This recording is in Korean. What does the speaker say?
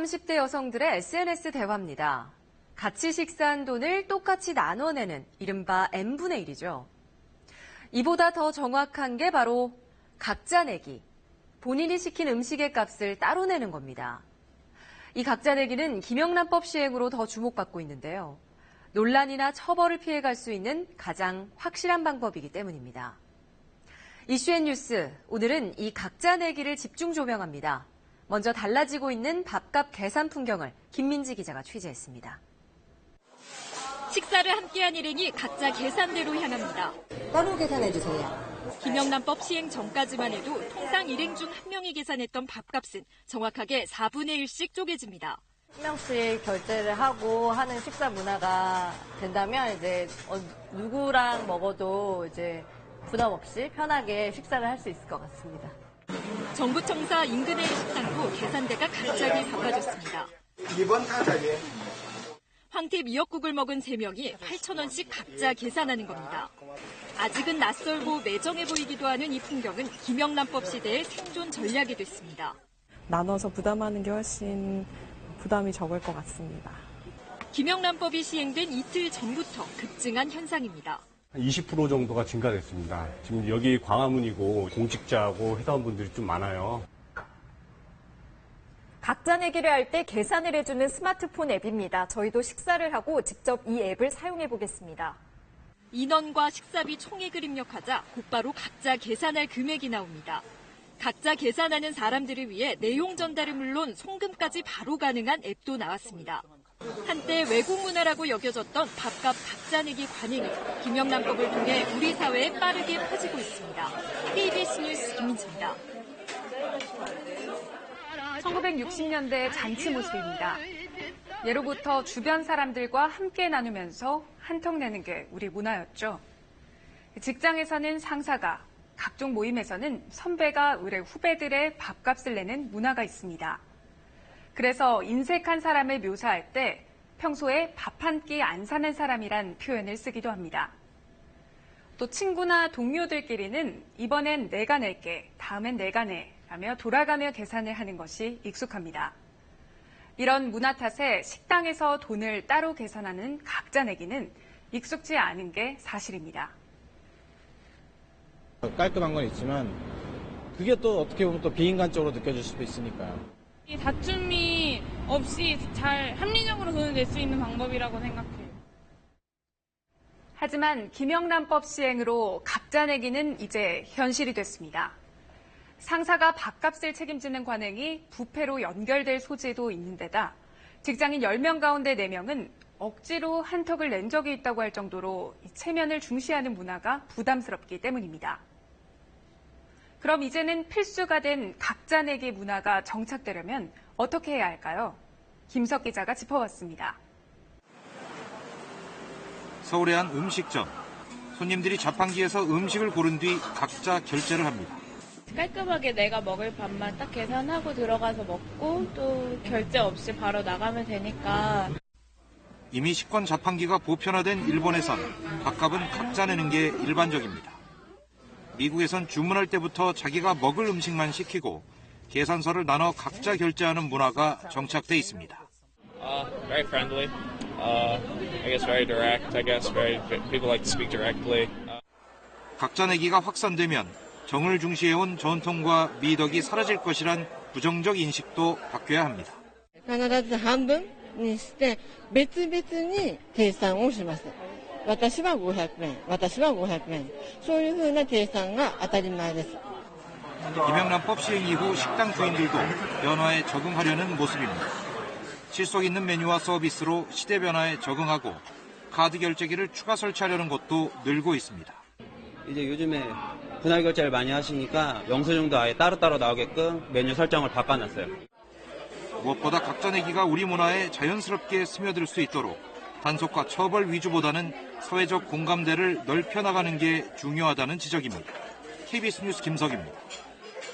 30대 여성들의 SNS 대화입니다. 같이 식사한 돈을 똑같이 나눠내는 이른바 n분의 1이죠. 이보다 더 정확한 게 바로 각자 내기. 본인이 시킨 음식의 값을 따로 내는 겁니다. 이 각자 내기는 김영란법 시행으로 더 주목받고 있는데요. 논란이나 처벌을 피해갈 수 있는 가장 확실한 방법이기 때문입니다. 이슈앤 뉴스, 오늘은 이 각자 내기를 집중 조명합니다. 먼저 달라지고 있는 밥값 계산 풍경을 김민지 기자가 취재했습니다. 식사를 함께한 일행이 각자 계산대로 향합니다. 따로 계산해주세요. 김영란법 시행 전까지만 해도 통상 일행 중 한 명이 계산했던 밥값은 정확하게 4분의 1씩 쪼개집니다. 한 명씩 결제를 하고 하는 식사 문화가 된다면 이제 누구랑 먹어도 이제 부담 없이 편하게 식사를 할 수 있을 것 같습니다. 정부청사 인근의 식당도 계산대가 갑자기 바빠졌습니다. 이번 타자에 황태 미역국을 먹은 3명이 8,000원씩 각자 계산하는 겁니다. 아직은 낯설고 매정해 보이기도 하는 이 풍경은 김영란법 시대의 생존 전략이 됐습니다. 나눠서 부담하는 게 훨씬 부담이 적을 것 같습니다. 김영란법이 시행된 이틀 전부터 급증한 현상입니다. 20% 정도가 증가됐습니다. 지금 여기 광화문이고 공직자하고 회사원분들이 좀 많아요. 각자 내기를 할 때 계산을 해주는 스마트폰 앱입니다. 저희도 식사를 하고 직접 이 앱을 사용해 보겠습니다. 인원과 식사비 총액을 입력하자 곧바로 각자 계산할 금액이 나옵니다. 각자 계산하는 사람들을 위해 내용 전달은 물론 송금까지 바로 가능한 앱도 나왔습니다. 한때 외국 문화라고 여겨졌던 밥값 각자 내기 관행이 김영란법을 통해 우리 사회에 빠르게 퍼지고 있습니다. KBS 뉴스 김민지입니다. 1960년대 잔치 모습입니다. 예로부터 주변 사람들과 함께 나누면서 한턱 내는 게 우리 문화였죠. 직장에서는 상사가, 각종 모임에서는 선배가 의뢰 후배들의 밥값을 내는 문화가 있습니다. 그래서 인색한 사람을 묘사할 때 평소에 밥 한 끼 안 사는 사람이란 표현을 쓰기도 합니다. 또 친구나 동료들끼리는 이번엔 내가 낼게, 다음엔 내가 내 라며 돌아가며 계산을 하는 것이 익숙합니다. 이런 문화 탓에 식당에서 돈을 따로 계산하는 각자 내기는 익숙지 않은 게 사실입니다. 깔끔한 건 있지만 그게 또 어떻게 보면 또 비인간적으로 느껴질 수도 있으니까요. 이 다툼이 없이 잘 합리적으로 돈을 낼 수 있는 방법이라고 생각해요. 하지만 김영란법 시행으로 각자 내기는 이제 현실이 됐습니다. 상사가 밥값을 책임지는 관행이 부패로 연결될 소지도 있는 데다 직장인 10명 가운데 4명은 억지로 한턱을 낸 적이 있다고 할 정도로 체면을 중시하는 문화가 부담스럽기 때문입니다. 그럼 이제는 필수가 된 각자 내기 문화가 정착되려면 어떻게 해야 할까요? 김석 기자가 짚어봤습니다. 서울의 한 음식점. 손님들이 자판기에서 음식을 고른 뒤 각자 결제를 합니다. 깔끔하게 내가 먹을 밥만 딱 계산하고 들어가서 먹고 또 결제 없이 바로 나가면 되니까. 이미 식권 자판기가 보편화된 일본에선 밥값은 각자 내는 게 일반적입니다. 미국에선 주문할 때부터 자기가 먹을 음식만 시키고 계산서를 나눠 각자 결제하는 문화가 정착돼 있습니다. Very friendly. I guess very direct. I guess people like to speak directly. 각자 내기가 확산되면 정을 중시해온 전통과 미덕이 사라질 것이란 부정적 인식도 바뀌어야 합니다. 必ず半分にして別々に計算をします。私は500円、私は500円。そういうふうな計算が当たり前です。 김영란법 시행 이후 식당 주인들도 변화에 적응하려는 모습입니다. 실속 있는 메뉴와 서비스로 시대 변화에 적응하고 카드 결제기를 추가 설치하려는 것도 늘고 있습니다. 이제 요즘에 분할 결제를 많이 하시니까 영수증도 아예 따로따로 나오게끔 메뉴 설정을 바꿔놨어요. 무엇보다 각자 내기가 우리 문화에 자연스럽게 스며들 수 있도록 단속과 처벌 위주보다는 사회적 공감대를 넓혀나가는 게 중요하다는 지적입니다. KBS 뉴스 김석입니다.